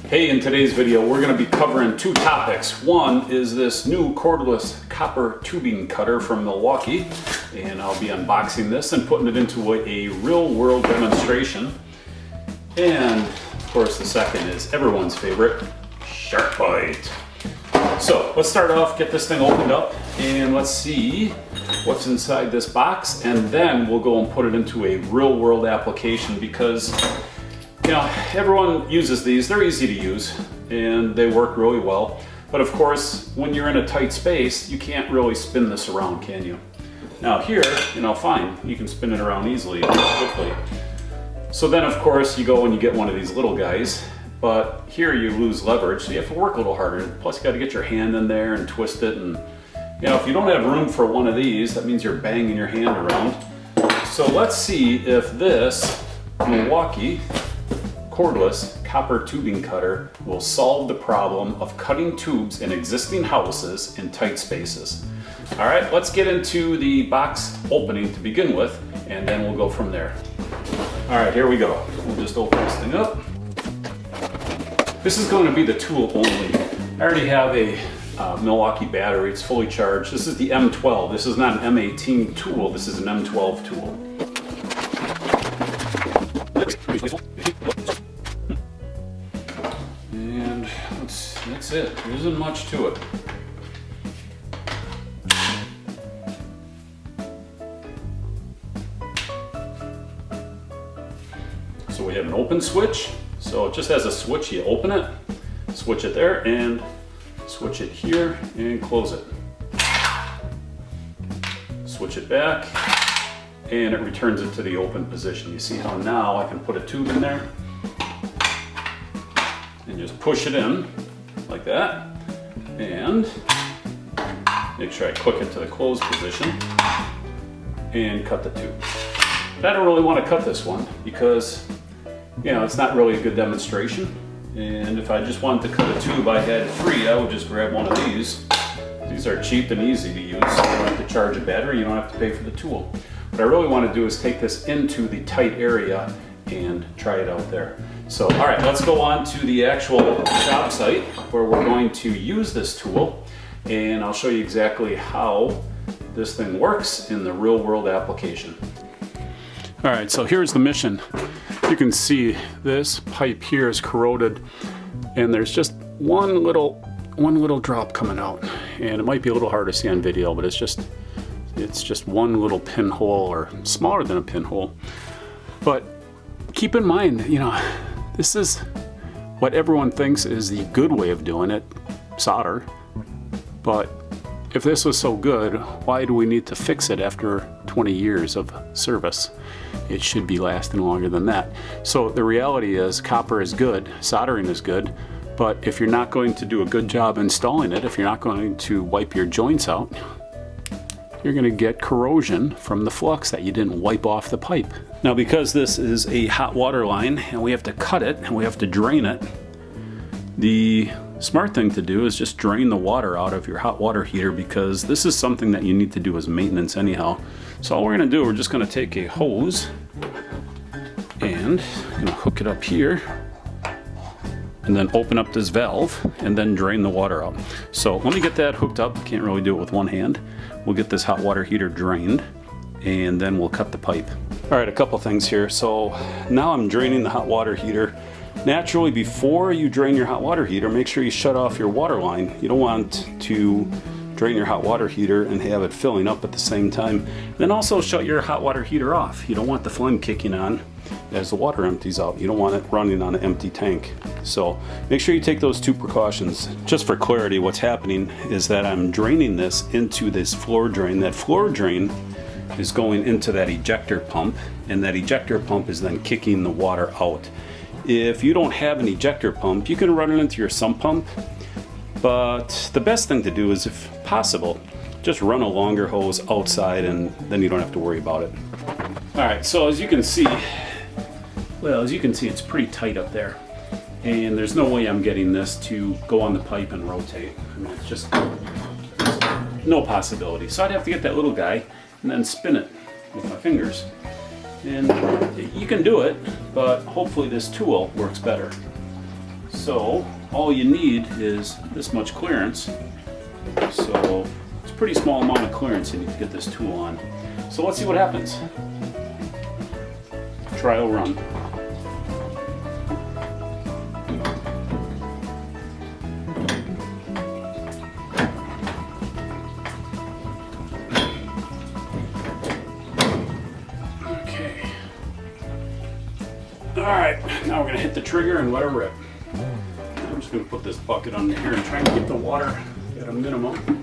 Hey, in today's video we're going to be covering two topics. One is this new cordless copper tubing cutter from Milwaukee, and I'll be unboxing this and putting it into a real-world demonstration. And of course the second is everyone's favorite, Shark Bite. So let's start off, get this thing opened up, and let's see what's inside this box, and then we'll go and put it into a real-world application because you know, everyone uses these. They're easy to use and they work really well. But of course, when you're in a tight space, you can't really spin this around, can you? Now here, you know, fine, you can spin it around easily, quickly. So then of course you go and you get one of these little guys, but here you lose leverage, so you have to work a little harder. Plus you got to get your hand in there and twist it, and you know, if you don't have room for one of these, that means you're banging your hand around. So let's see if this Milwaukee cordless copper tubing cutter will solve the problem of cutting tubes in existing houses in tight spaces. All right, let's get into the box opening to begin with, and then we'll go from there. All right, here we go. We'll just open this thing up. This is going to be the tool only. I already have a Milwaukee battery. It's fully charged. This is the M12. This is not an M18 tool. This is an M12 tool. And that's it. There isn't much to it. So we have an open switch. So it just has a switch. You open it, switch it there, and switch it here, and close it. Switch it back, and it returns it to the open position. You see how now I can put a tube in there and just push it in like that, and make sure I click it to the closed position and cut the tube. But I don't really want to cut this one because, you know, it's not really a good demonstration. And if I just wanted to cut a tube I had free, I would just grab one of these. These are cheap and easy to use. You don't have to charge a battery, you don't have to pay for the tool. What I really want to do is take this into the tight area and try it out there. So, all right, let's go on to the actual job site where we're going to use this tool, and I'll show you exactly how this thing works in the real world application. All right, so here's the mission. You can see this pipe here is corroded, and there's just one little drop coming out, and it might be a little hard to see on video, but it's just one little pinhole, or smaller than a pinhole. But keep in mind, you know, this is what everyone thinks is the good way of doing it, solder. But if this was so good, why do we need to fix it after 20 years of service? It should be lasting longer than that. So the reality is copper is good, soldering is good, but if you're not going to do a good job installing it, if you're not going to wipe your joints out, you're going to get corrosion from the flux that you didn't wipe off the pipe. Now, because this is a hot water line and we have to cut it and we have to drain it, the smart thing to do is just drain the water out of your hot water heater, because this is something that you need to do as maintenance anyhow. So all we're going to do, we're just going to take a hose and going to hook it up here, and then open up this valve and then drain the water out. So let me get that hooked up. Can't really do it with one hand. We'll get this hot water heater drained, and then we'll cut the pipe. All right, a couple things here. So now I'm draining the hot water heater. Naturally, before you drain your hot water heater, make sure you shut off your water line. You don't want to drain your hot water heater and have it filling up at the same time. Then also shut your hot water heater off. You don't want the flame kicking on as the water empties out. You don't want it running on an empty tank. So make sure you take those two precautions. Just for clarity, what's happening is that I'm draining this into this floor drain. That floor drain is going into that ejector pump, and that ejector pump is then kicking the water out. If you don't have an ejector pump, you can run it into your sump pump, but the best thing to do is, if possible, just run a longer hose outside, and then you don't have to worry about it. All right, so as you can see, it's pretty tight up there, and there's no way I'm getting this to go on the pipe and rotate. I mean, it's just no possibility. So I'd have to get that little guy and then spin it with my fingers. And you can do it, but hopefully this tool works better. So all you need is this much clearance. So it's a pretty small amount of clearance you need to get this tool on. So let's see what happens. Trial run. Okay. All right, now we're gonna hit the trigger and let her rip. I'm just gonna put this bucket under here and try and keep the water at a minimum.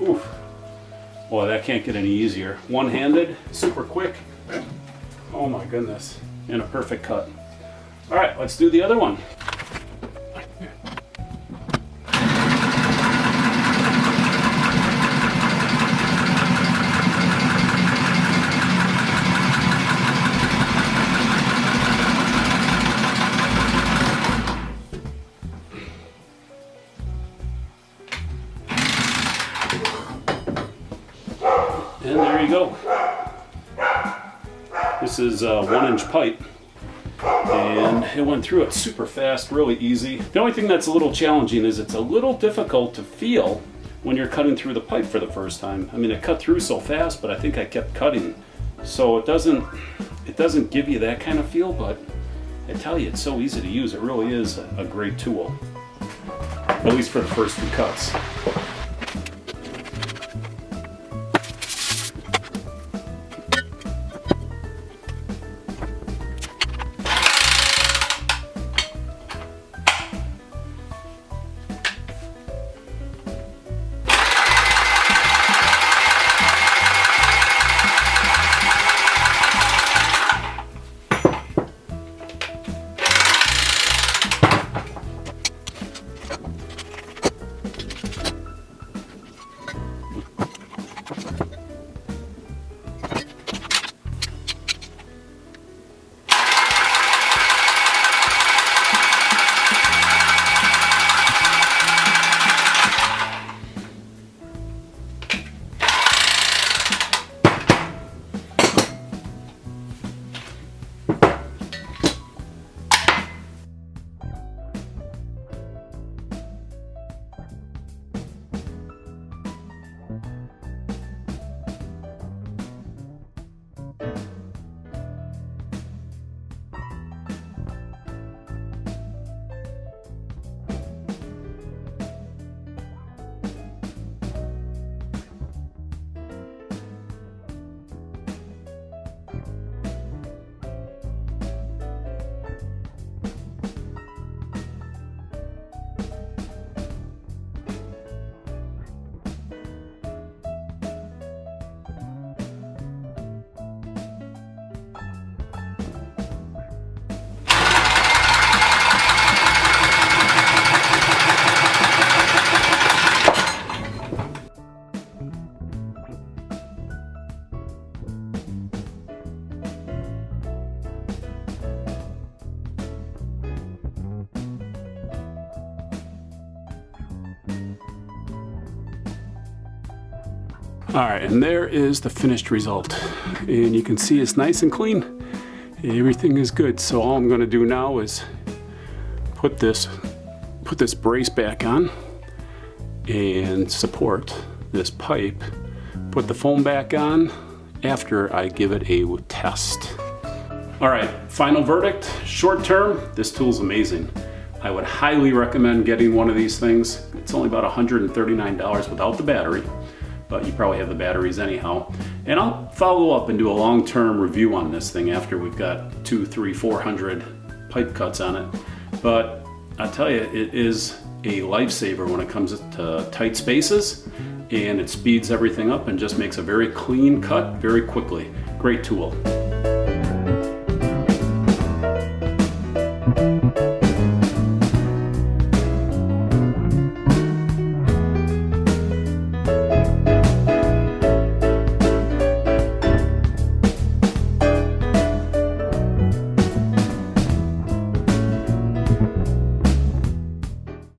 Oof. Boy, that can't get any easier. One-handed, super quick. Oh my goodness. And a perfect cut. All right, let's do the other one. And there you go. This is a 1-inch pipe, and it went through it super fast, really easy. The only thing that's a little challenging is it's a little difficult to feel when you're cutting through the pipe for the first time. I mean, it cut through so fast, but I think I kept cutting. So it doesn't give you that kind of feel, but I tell you, it's so easy to use. It really is a great tool, at least for the first few cuts. All right, and there is the finished result. And you can see it's nice and clean. Everything is good. So all I'm gonna do now is put this brace back on and support this pipe. Put the foam back on after I give it a test. All right, final verdict. Short term, this tool's amazing. I would highly recommend getting one of these things. It's only about $139 without the battery, but you probably have the batteries anyhow. And I'll follow up and do a long-term review on this thing after we've got 200, 300, 400 pipe cuts on it. But I tell you, it is a lifesaver when it comes to tight spaces, and it speeds everything up and just makes a very clean cut very quickly. Great tool.